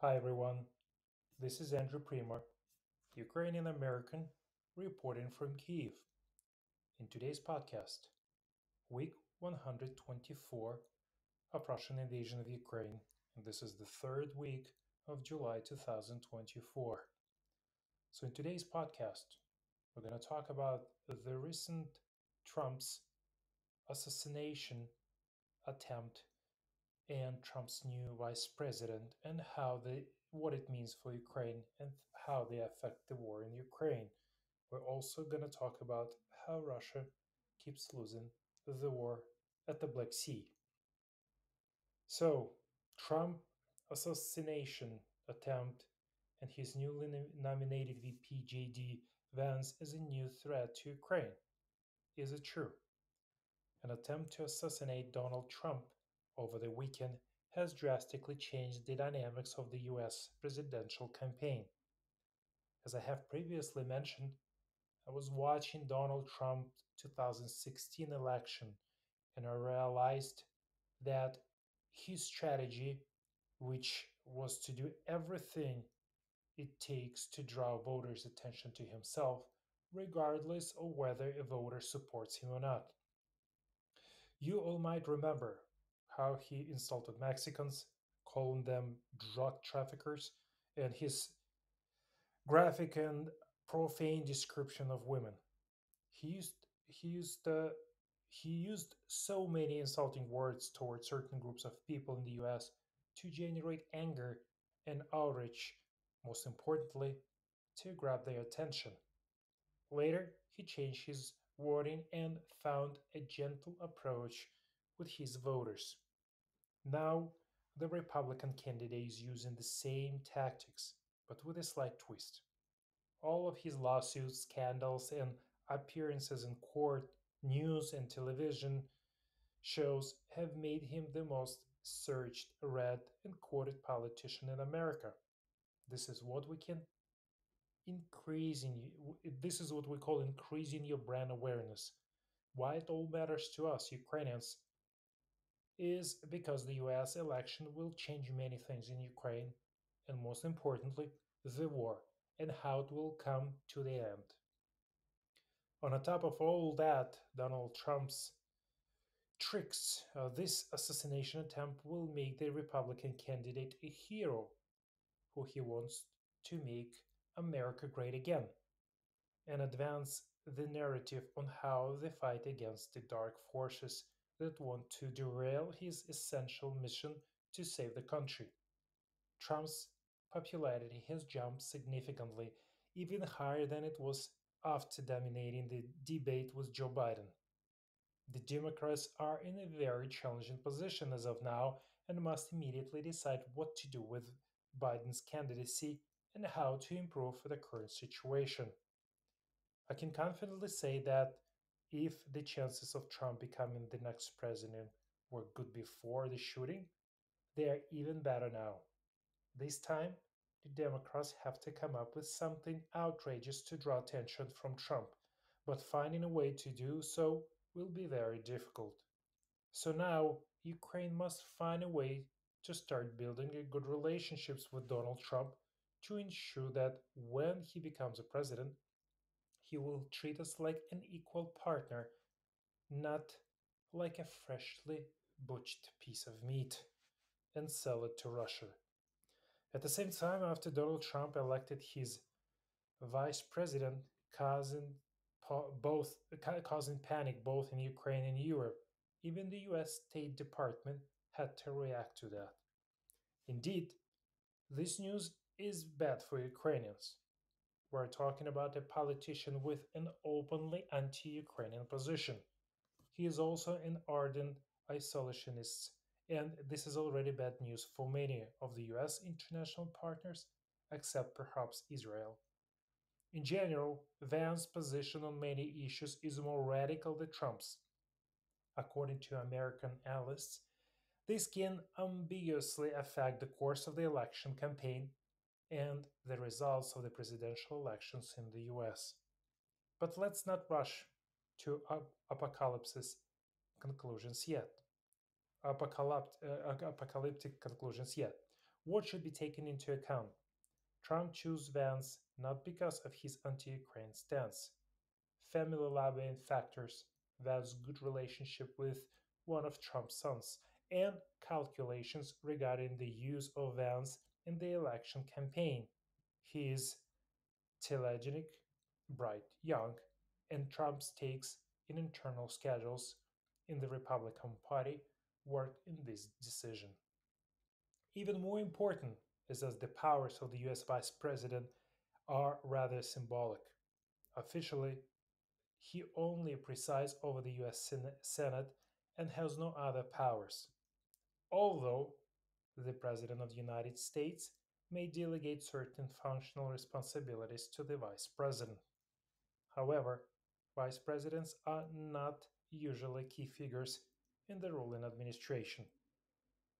Hi everyone, this is Andrew Prima, Ukrainian American, reporting from Kyiv. In today's podcast, week 124 of Russian invasion of Ukraine, and this is the third week of July 2024. So, in today's podcast, we're going to talk about the recent Trump's assassination attempt and Trump's new vice president and what it means for Ukraine and how they affect the war in Ukraine. We're also going to talk about how Russia keeps losing the war at the Black Sea. So, Trump assassination attempt and his newly nominated VP JD Vance as a new threat to Ukraine. Is it true? An attempt to assassinate Donald Trump over the weekend has drastically changed the dynamics of the US presidential campaign. As I have previously mentioned, I was watching Donald Trump's 2016 election and I realized that his strategy, which was to do everything it takes to draw voters' attention to himself, regardless of whether a voter supports him or not. You all might remember how he insulted Mexicans, calling them drug traffickers, and his graphic and profane description of women. He used he used he used so many insulting words towards certain groups of people in the U.S. to generate anger and outrage. Most importantly, to grab their attention. Later, he changed his wording and found a gentle approach with his voters. Now, the Republican candidate is using the same tactics, but with a slight twist. All of his lawsuits, scandals, and appearances in court, news, and television shows have made him the most searched, read, and quoted politician in America. This is what we can increasing this is what we call increasing your brand awareness. Why it all matters to us Ukrainians is because the US election will change many things in Ukraine, and most importantly, the war and how it will come to the end. On the top of all that, Donald Trump's tricks, this assassination attempt will make the Republican candidate a hero who he wants to make America great again and advance the narrative on how they fight against the dark forces that want to derail his essential mission to save the country. Trump's popularity has jumped significantly, even higher than it was after dominating the debate with Joe Biden. The Democrats are in a very challenging position as of now and must immediately decide what to do with Biden's candidacy and how to improve the current situation. I can confidently say that if the chances of Trump becoming the next president were good before the shooting, they are even better now. This time, the Democrats have to come up with something outrageous to draw attention from Trump, but finding a way to do so will be very difficult. So now, Ukraine must find a way to start building a good relationships with Donald Trump to ensure that when he becomes a president, he will treat us like an equal partner, not like a freshly butchered piece of meat, and sell it to Russia. At the same time, after Donald Trump elected his vice president, causing causing panic both in Ukraine and Europe, even the U.S. State Department had to react to that. Indeed, this news is bad for Ukrainians. We're talking about a politician with an openly anti Ukrainian position. He is also an ardent isolationist, and this is already bad news for many of the US international partners, except perhaps Israel. In general, Vance's position on many issues is more radical than Trump's. According to American analysts, this can ambiguously affect the course of the election campaign and the results of the presidential elections in the US. But let's not rush to apocalypse conclusions yet. Apocalyptic conclusions yet. What should be taken into account? Trump chose Vance not because of his anti Ukraine stance. Family lobbying factors, Vance's good relationship with one of Trump's sons, and calculations regarding the use of Vance in the election campaign. He is telegenic, bright, young, and Trump's takes in internal schedules in the Republican Party worked in this decision. Even more important is that the powers of the US Vice President are rather symbolic. Officially, he only presides over the US Senate and has no other powers, although the President of the United States may delegate certain functional responsibilities to the Vice President. However, vice presidents are not usually key figures in the ruling administration.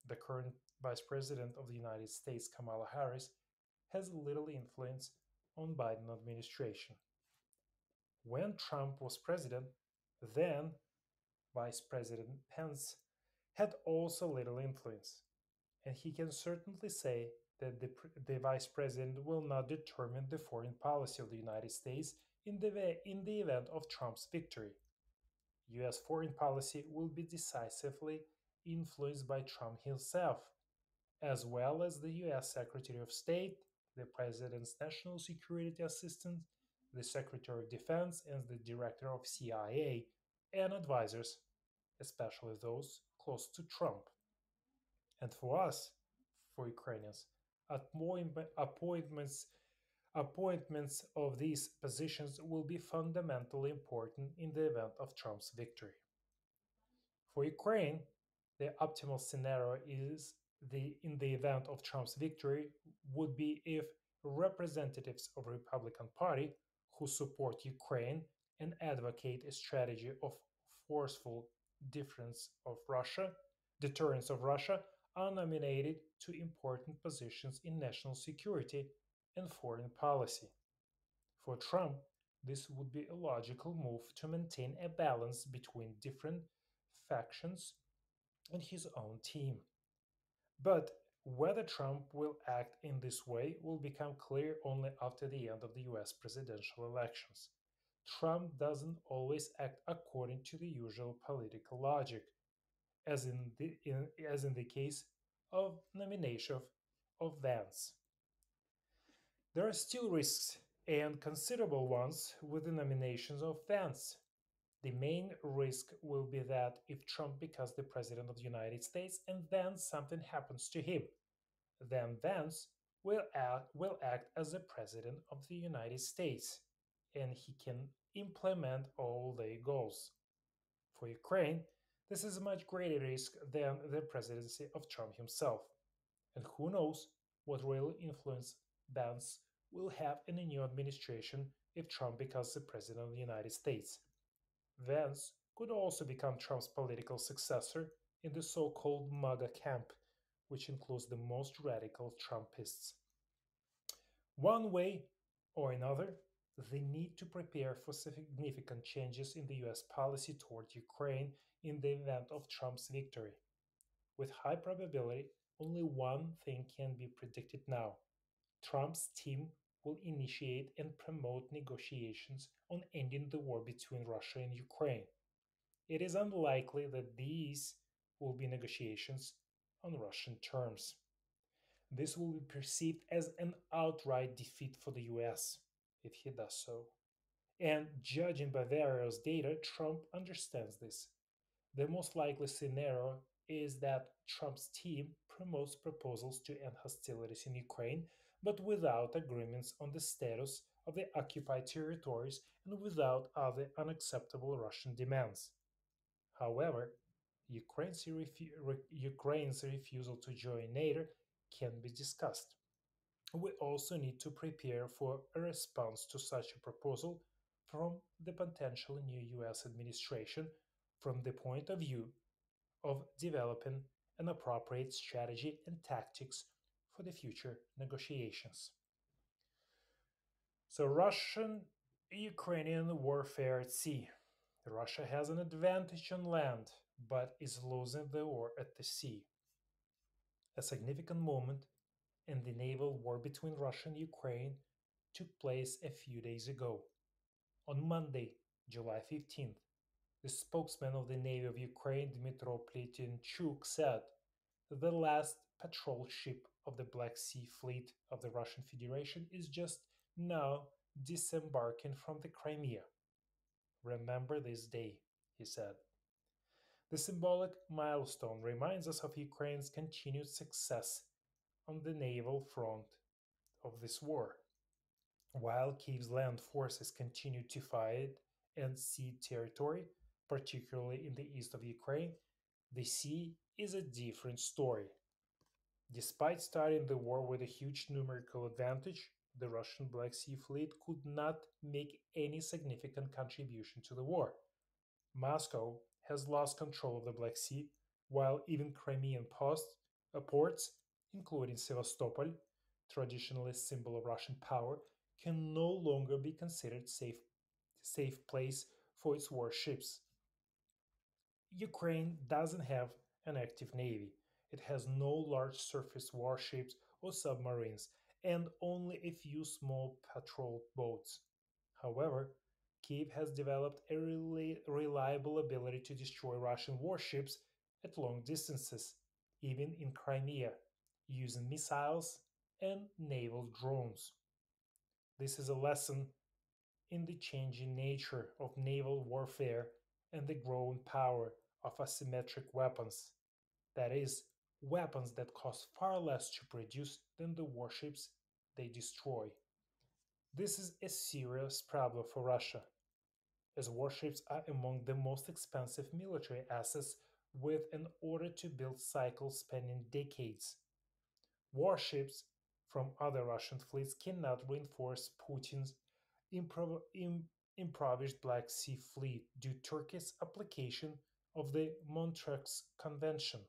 The current Vice President of the United States, Kamala Harris, has little influence on Biden administration. When Trump was president, then Vice President Pence had also little influence, and he can certainly say that the Vice President will not determine the foreign policy of the United States in the event of Trump's victory. US foreign policy will be decisively influenced by Trump himself, as well as the US Secretary of State, the President's National Security Assistant, the Secretary of Defense, and the Director of CIA, and advisors, especially those close to Trump. And for us, for Ukrainians, appointments appointments of these positions will be fundamentally important in the event of Trump's victory. For Ukraine, the optimal scenario is in the event of Trump's victory would be if representatives of the Republican Party who support Ukraine and advocate a strategy of forceful difference of Russia, deterrence of Russia are nominated to important positions in national security and foreign policy. For Trump, this would be a logical move to maintain a balance between different factions and his own team. But whether Trump will act in this way will become clear only after the end of the US presidential elections. Trump doesn't always act according to the usual political logic, as in the case of nomination of Vance. There are still risks, and considerable ones, with the nominations of Vance. The main risk will be that if Trump becomes the President of the United States and then something happens to him, then Vance will act as the President of the United States and he can implement all their goals. For Ukraine, this is a much greater risk than the presidency of Trump himself. And who knows what real influence Vance will have in a new administration if Trump becomes the President of the United States. Vance could also become Trump's political successor in the so called MAGA camp, which includes the most radical Trumpists. One way or another, they need to prepare for significant changes in the US policy toward Ukraine in the event of Trump's victory. With high probability, only one thing can be predicted now. Trump's team will initiate and promote negotiations on ending the war between Russia and Ukraine. It is unlikely that these will be negotiations on Russian terms. This will be perceived as an outright defeat for the US if he does so. And judging by various data, Trump understands this. The most likely scenario is that Trump's team promotes proposals to end hostilities in Ukraine, but without agreements on the status of the occupied territories and without other unacceptable Russian demands. However, Ukraine's refusal to join NATO can be discussed. We also need to prepare for a response to such a proposal from the potential new US administration from the point of view of developing an appropriate strategy and tactics for the future negotiations. So, Russian Ukrainian warfare at sea. Russia has an advantage on land, but is losing the war at the sea. A significant moment and the naval war between Russia and Ukraine took place a few days ago. On Monday, July 15th, the spokesman of the Navy of Ukraine, Dmytro Pletenchuk, said the last patrol ship of the Black Sea Fleet of the Russian Federation is just now disembarking from the Crimea. Remember this day, he said. The symbolic milestone reminds us of Ukraine's continued success on the naval front of this war. While Kiev's land forces continue to fight and cede territory, particularly in the east of Ukraine, the sea is a different story. Despite starting the war with a huge numerical advantage, the Russian Black Sea Fleet could not make any significant contribution to the war. Moscow has lost control of the Black Sea, while even Crimean ports, including Sevastopol, traditionally a symbol of Russian power, can no longer be considered safe place for its warships. Ukraine doesn't have an active navy. It has no large surface warships or submarines, and only a few small patrol boats. However, Kiev has developed a reliable ability to destroy Russian warships at long distances, even in Crimea, using missiles and naval drones. This is a lesson in the changing nature of naval warfare and the growing power of asymmetric weapons. That is, weapons that cost far less to produce than the warships they destroy. This is a serious problem for Russia, as warships are among the most expensive military assets with an order to build cycle spanning decades. Warships from other Russian fleets cannot reinforce Putin's improvised Black Sea Fleet due to Turkey's application of the Montreux Convention,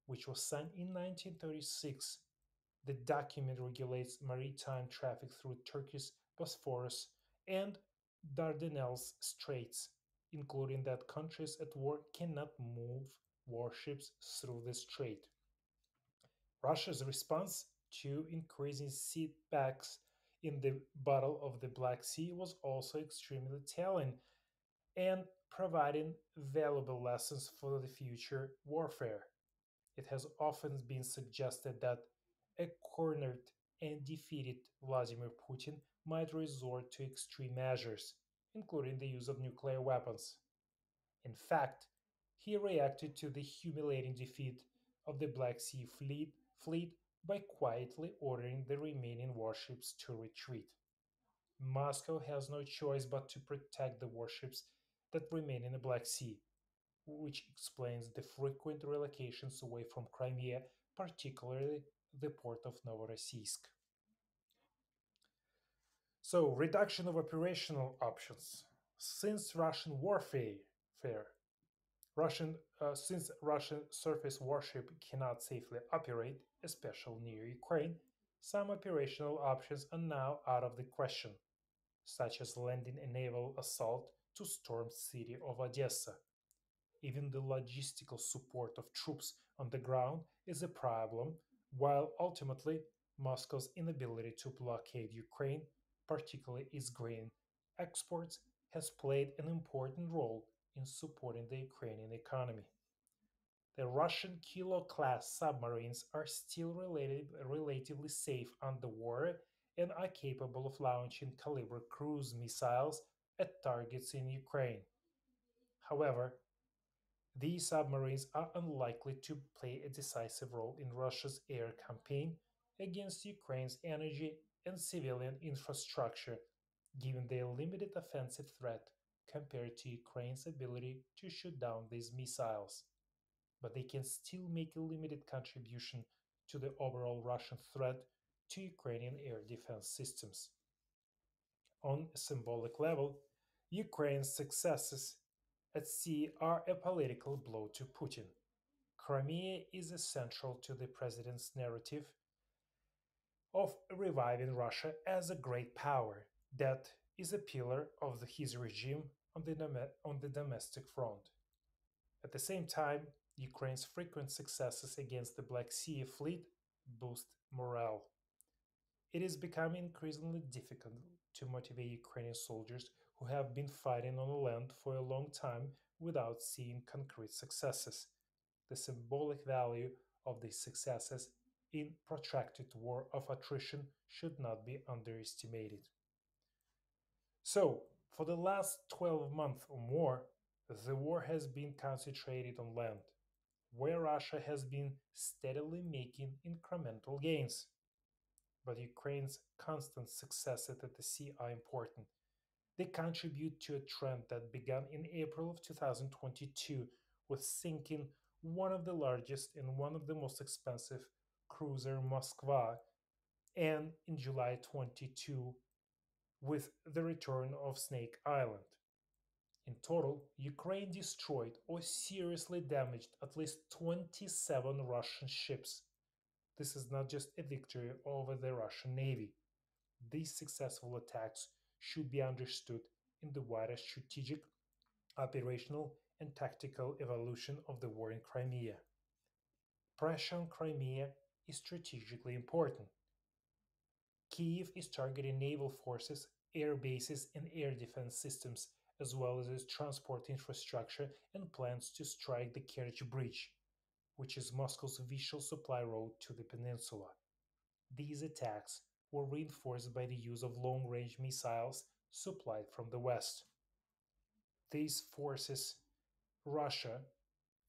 which was signed in 1936. The document regulates maritime traffic through Turkey's Bosphorus and Dardanelles Straits, including that countries at war cannot move warships through the strait. Russia's response to increasing setbacks in the Battle of the Black Sea was also extremely telling and providing valuable lessons for the future warfare. It has often been suggested that a cornered and defeated Vladimir Putin might resort to extreme measures, including the use of nuclear weapons. In fact, he reacted to the humiliating defeat of the Black Sea fleet by quietly ordering the remaining warships to retreat. Moscow has no choice but to protect the warships that remain in the Black Sea, which explains the frequent relocations away from Crimea, particularly the port of Novorossiysk. So, reduction of operational options. Since Russian warfare, since Russian surface warship cannot safely operate, especially near Ukraine, some operational options are now out of the question, such as landing a naval assault to storm city of Odessa. Even the logistical support of troops on the ground is a problem, while ultimately Moscow's inability to blockade Ukraine, particularly its grain exports, has played an important role in supporting the Ukrainian economy. The Russian Kilo class submarines are still relatively safe underwater and are capable of launching caliber cruise missiles at targets in Ukraine. However, these submarines are unlikely to play a decisive role in Russia's air campaign against Ukraine's energy and civilian infrastructure, given their limited offensive threat compared to Ukraine's ability to shoot down these missiles. But they can still make a limited contribution to the overall Russian threat to Ukrainian air defense systems. On a symbolic level, Ukraine's successes at sea are a political blow to Putin. Crimea is essential to the president's narrative of reviving Russia as a great power that is a pillar of his regime on the domestic front. At the same time, Ukraine's frequent successes against the Black Sea fleet boost morale. It is becoming increasingly difficult to motivate Ukrainian soldiers who have been fighting on the land for a long time without seeing concrete successes. The symbolic value of these successes in protracted war of attrition should not be underestimated. So, for the last 12 months or more, the war has been concentrated on land, where Russia has been steadily making incremental gains. But Ukraine's constant successes at the sea are important. They contribute to a trend that began in April of 2022 with sinking one of the largest and one of the most expensive cruiser Moskva, and in July 22 with the return of Snake Island. In total, Ukraine destroyed or seriously damaged at least 27 Russian ships. This is not just a victory over the Russian Navy. These successful attacks should be understood in the wider strategic, operational, and tactical evolution of the war in Crimea. Pressure on Crimea is strategically important. Kiev is targeting naval forces, air bases, and air defense systems, as well as its transport infrastructure and plans to strike the Kerch Bridge, which is Moscow's vital supply road to the peninsula. These attacks were reinforced by the use of long range missiles supplied from the west. These forces Russia,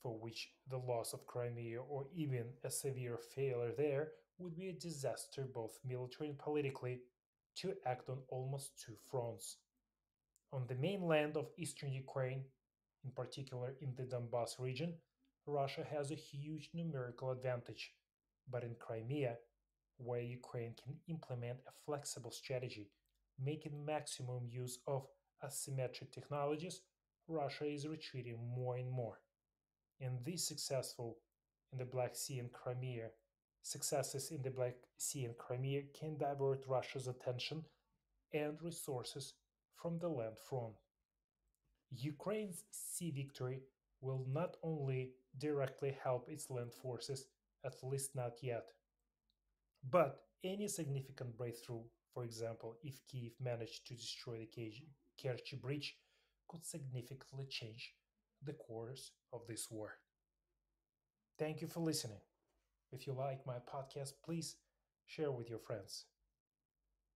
for which the loss of Crimea or even a severe failure there would be a disaster both military and politically, to act on almost two fronts. On the mainland of eastern Ukraine, in particular in the Donbas region, Russia has a huge numerical advantage. But in Crimea, where Ukraine can implement a flexible strategy, making maximum use of asymmetric technologies, Russia is retreating more and more. And these in the Black Sea and Crimea successes in the Black Sea and Crimea can divert Russia's attention and resources from the land front. Ukraine's sea victory will not only directly help its land forces, at least not yet, but any significant breakthrough, for example, if Kiev managed to destroy the Kerch Bridge, could significantly change the course of this war. Thank you for listening. If you like my podcast, please share with your friends.